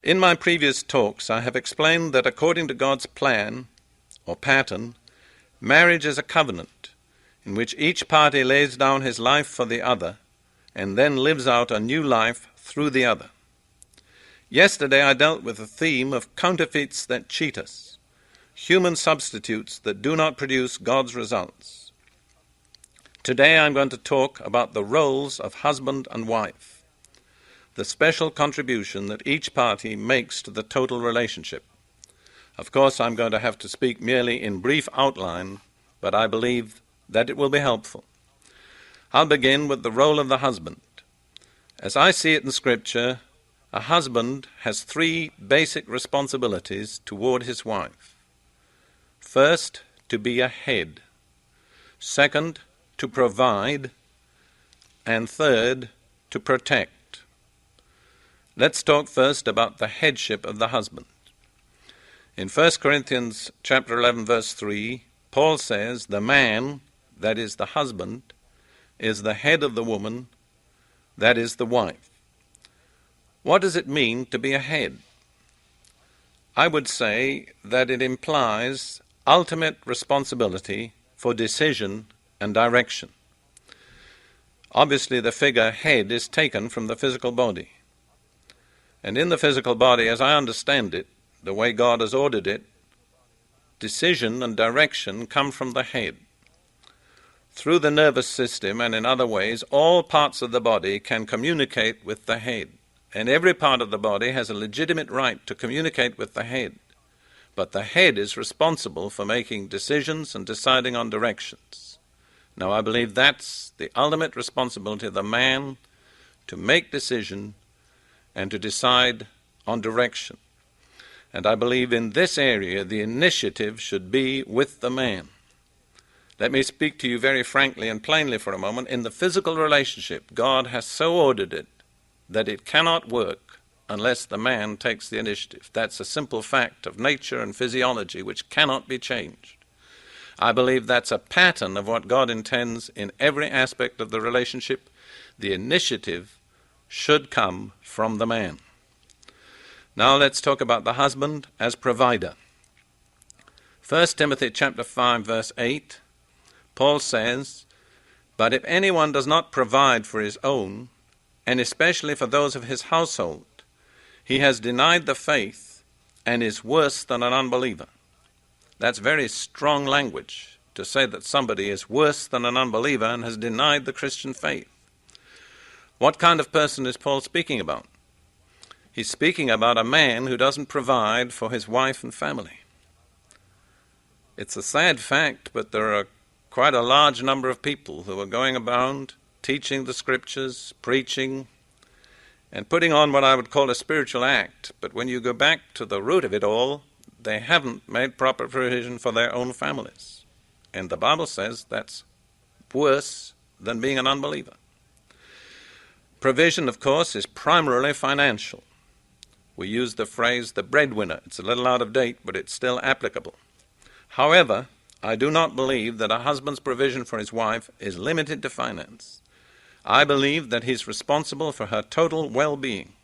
In my previous talks, I have explained that according to God's plan, or pattern, marriage is a covenant in which each party lays down his life for the other and then lives out a new life through the other. Yesterday I dealt with the theme of counterfeits that cheat us, human substitutes that do not produce God's results. Today I'm going to talk about the roles of husband and wife, the special contribution that each party makes to the total relationship. Of course, I'm going to have to speak merely in brief outline, but I believe that it will be helpful. I'll begin with the role of the husband. As I see it in Scripture, a husband has three basic responsibilities toward his wife. First, to be a head. Second, to provide. And third, to protect. Let's talk first about the headship of the husband. In 1 Corinthians chapter 11, verse 3, Paul says, the man, that is the husband, is the head of the woman, that is the wife. What does it mean to be a head? I would say that it implies ultimate responsibility for decision and direction. Obviously, the figure head is taken from the physical body. And in the physical body, as I understand it, the way God has ordered it, decision and direction come from the head. Through the nervous system and in other ways, all parts of the body can communicate with the head. And every part of the body has a legitimate right to communicate with the head. But the head is responsible for making decisions and deciding on directions. Now, I believe that's the ultimate responsibility of the man, to make decision and to decide on direction. And I believe in this area the initiative should be with the man. Let me speak to you very frankly and plainly for a moment. In the physical relationship, God has so ordered it that it cannot work unless the man takes the initiative. That's a simple fact of nature and physiology which cannot be changed. I believe that's a pattern of what God intends in every aspect of the relationship. The initiative should come from the man. Now let's talk about the husband as provider. 1 Timothy chapter 5, verse 8, Paul says, but if anyone does not provide for his own, and especially for those of his household, he has denied the faith and is worse than an unbeliever. That's very strong language to say that somebody is worse than an unbeliever and has denied the Christian faith. What kind of person is Paul speaking about? He's speaking about a man who doesn't provide for his wife and family. It's a sad fact, but there are quite a large number of people who are going around teaching the Scriptures, preaching, and putting on what I would call a spiritual act. But when you go back to the root of it all, they haven't made proper provision for their own families. And the Bible says that's worse than being an unbeliever. Provision, of course, is primarily financial. We use the phrase the breadwinner. It's a little out of date, but it's still applicable. However, I do not believe that a husband's provision for his wife is limited to finance. I believe that he's responsible for her total well-being,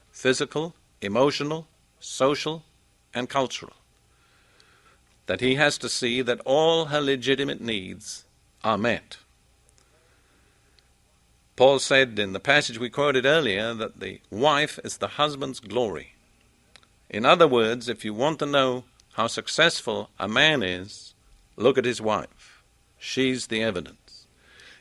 physical, emotional, social, and cultural. That he has to see that all her legitimate needs are met. Paul said in the passage we quoted earlier that the wife is the husband's glory. In other words, if you want to know how successful a man is, look at his wife. She's the evidence.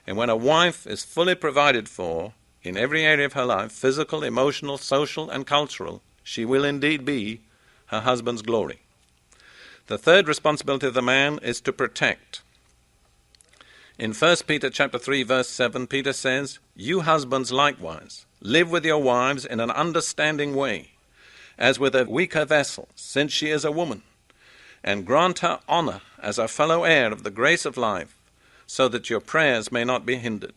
And when a wife is fully provided for in every area of her life, physical, emotional, social, and cultural, she will indeed be her husband's glory. The third responsibility of the man is to protect. In 1 Peter chapter 3, verse 7, Peter says, you husbands likewise, live with your wives in an understanding way, as with a weaker vessel, since she is a woman, and grant her honor as a fellow heir of the grace of life, so that your prayers may not be hindered.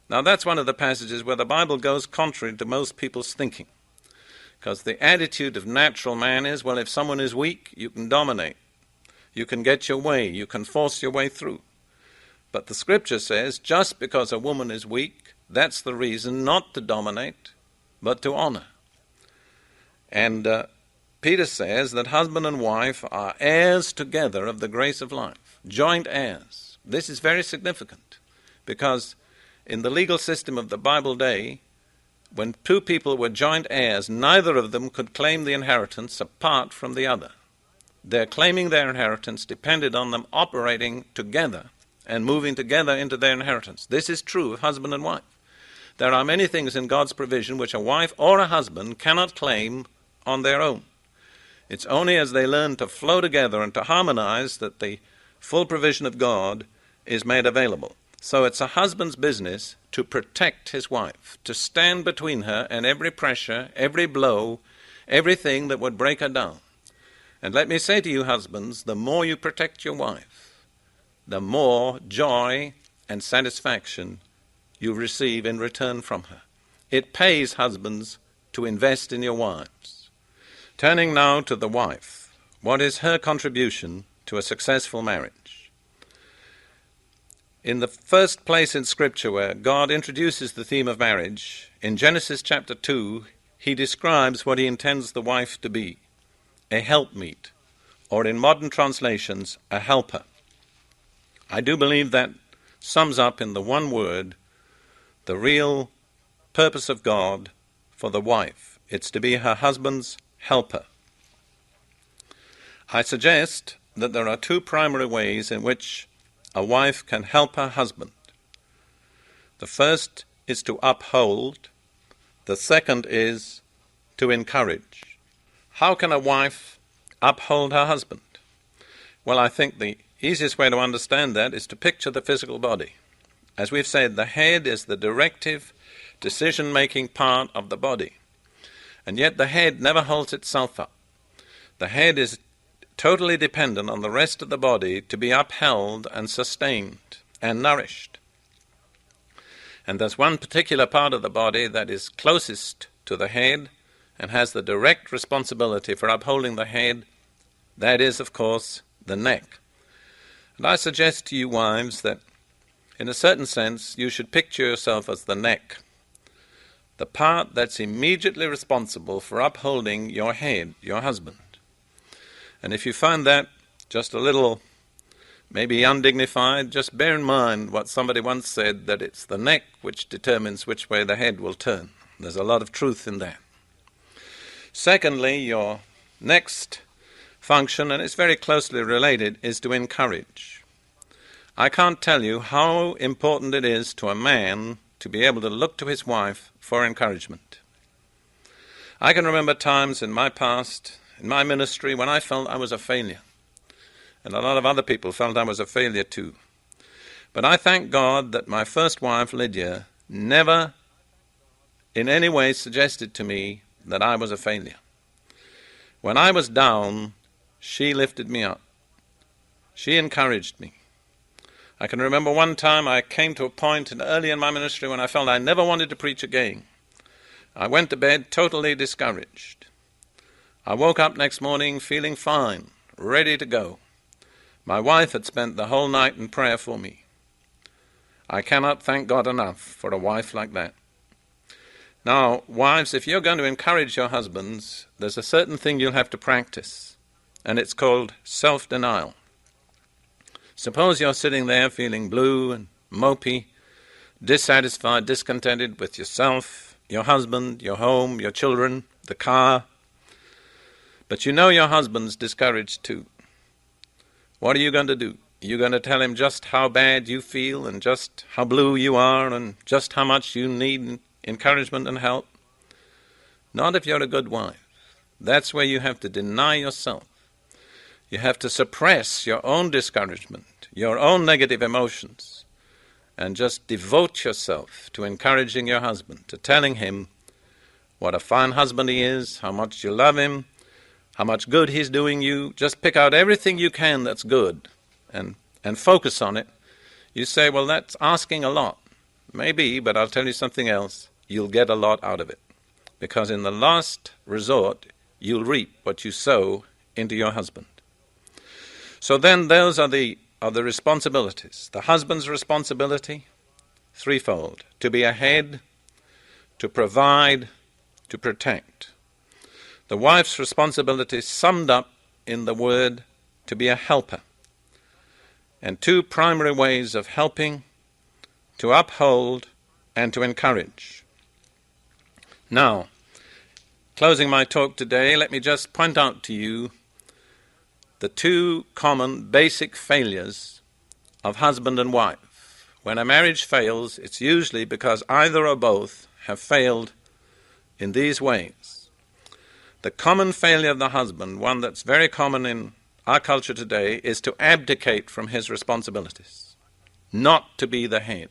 Now that's one of the passages where the Bible goes contrary to most people's thinking, because the attitude of natural man is, well, if someone is weak, you can dominate. You can get your way. You can force your way through. But the Scripture says, just because a woman is weak, that's the reason not to dominate, but to honor. And Peter says that husband and wife are heirs together of the grace of life, joint heirs. This is very significant because in the legal system of the Bible day, when two people were joint heirs, neither of them could claim the inheritance apart from the other. Their claiming their inheritance depended on them operating together and moving together into their inheritance. This is true of husband and wife. There are many things in God's provision which a wife or a husband cannot claim on their own. It's only as they learn to flow together and to harmonize that the full provision of God is made available. So it's a husband's business to protect his wife, to stand between her and every pressure, every blow, everything that would break her down. And let me say to you, husbands, the more you protect your wife, the more joy and satisfaction you receive in return from her. It pays, husbands, to invest in your wives. Turning now to the wife, what is her contribution to a successful marriage? In the first place in Scripture where God introduces the theme of marriage, in Genesis chapter 2, he describes what he intends the wife to be, a helpmeet, or in modern translations, a helper. I do believe that sums up in the one word the real purpose of God for the wife. It's to be her husband's helper. I suggest that there are two primary ways in which a wife can help her husband. The first is to uphold. The second is to encourage. How can a wife uphold her husband? Well, I think the easiest way to understand that is to picture the physical body. As we've said, the head is the directive, decision-making part of the body. And yet the head never holds itself up. The head is totally dependent on the rest of the body to be upheld and sustained and nourished. And there's one particular part of the body that is closest to the head and has the direct responsibility for upholding the head. That is, of course, the neck. And I suggest to you, wives, that in a certain sense you should picture yourself as the neck, the part that's immediately responsible for upholding your head, your husband. And if you find that just a little maybe undignified, just bear in mind what somebody once said, that it's the neck which determines which way the head will turn. There's a lot of truth in that. Secondly, your next function, and it's very closely related, is to encourage. I can't tell you how important it is to a man to be able to look to his wife for encouragement. I can remember times in my past, in my ministry, when I felt I was a failure. And a lot of other people felt I was a failure too. But I thank God that my first wife, Lydia, never in any way suggested to me that I was a failure. When I was down, she lifted me up. She encouraged me. I can remember one time I came to a point early in my ministry when I felt I never wanted to preach again. I went to bed totally discouraged. I woke up next morning feeling fine, ready to go. My wife had spent the whole night in prayer for me. I cannot thank God enough for a wife like that. Now, wives, if you're going to encourage your husbands, there's a certain thing you'll have to practice, and it's called self-denial. Suppose you're sitting there feeling blue and mopey, dissatisfied, discontented with yourself, your husband, your home, your children, the car. But you know your husband's discouraged too. What are you going to do? You're going to tell him just how bad you feel and just how blue you are and just how much you need encouragement and help? Not if you're a good wife. That's where you have to deny yourself. You have to suppress your own discouragement, your own negative emotions, and just devote yourself to encouraging your husband, to telling him what a fine husband he is, how much you love him, how much good he's doing you. Just pick out everything you can that's good and focus on it. You say, well, that's asking a lot. Maybe, but I'll tell you something else. You'll get a lot out of it. Because in the last resort, you'll reap what you sow into your husband. So then those are the responsibilities. The husband's responsibility, threefold: to be a head, to provide, to protect. The wife's responsibility is summed up in the word to be a helper, and two primary ways of helping: to uphold and to encourage. Now, closing my talk today, let me just point out to you the two common basic failures of husband and wife. When a marriage fails, it's usually because either or both have failed in these ways. The common failure of the husband, one that's very common in our culture today, is to abdicate from his responsibilities, not to be the head.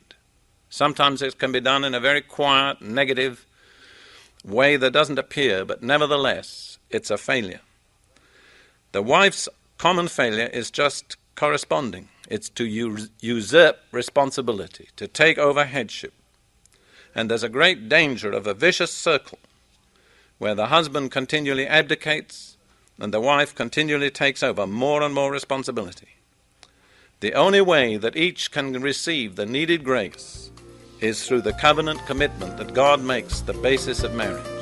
Sometimes it can be done in a very quiet, negative way that doesn't appear, but nevertheless, it's a failure. The wife's common failure is just corresponding. It's to usurp responsibility, to take over headship. And there's a great danger of a vicious circle where the husband continually abdicates and the wife continually takes over more and more responsibility. The only way that each can receive the needed grace is through the covenant commitment that God makes the basis of marriage.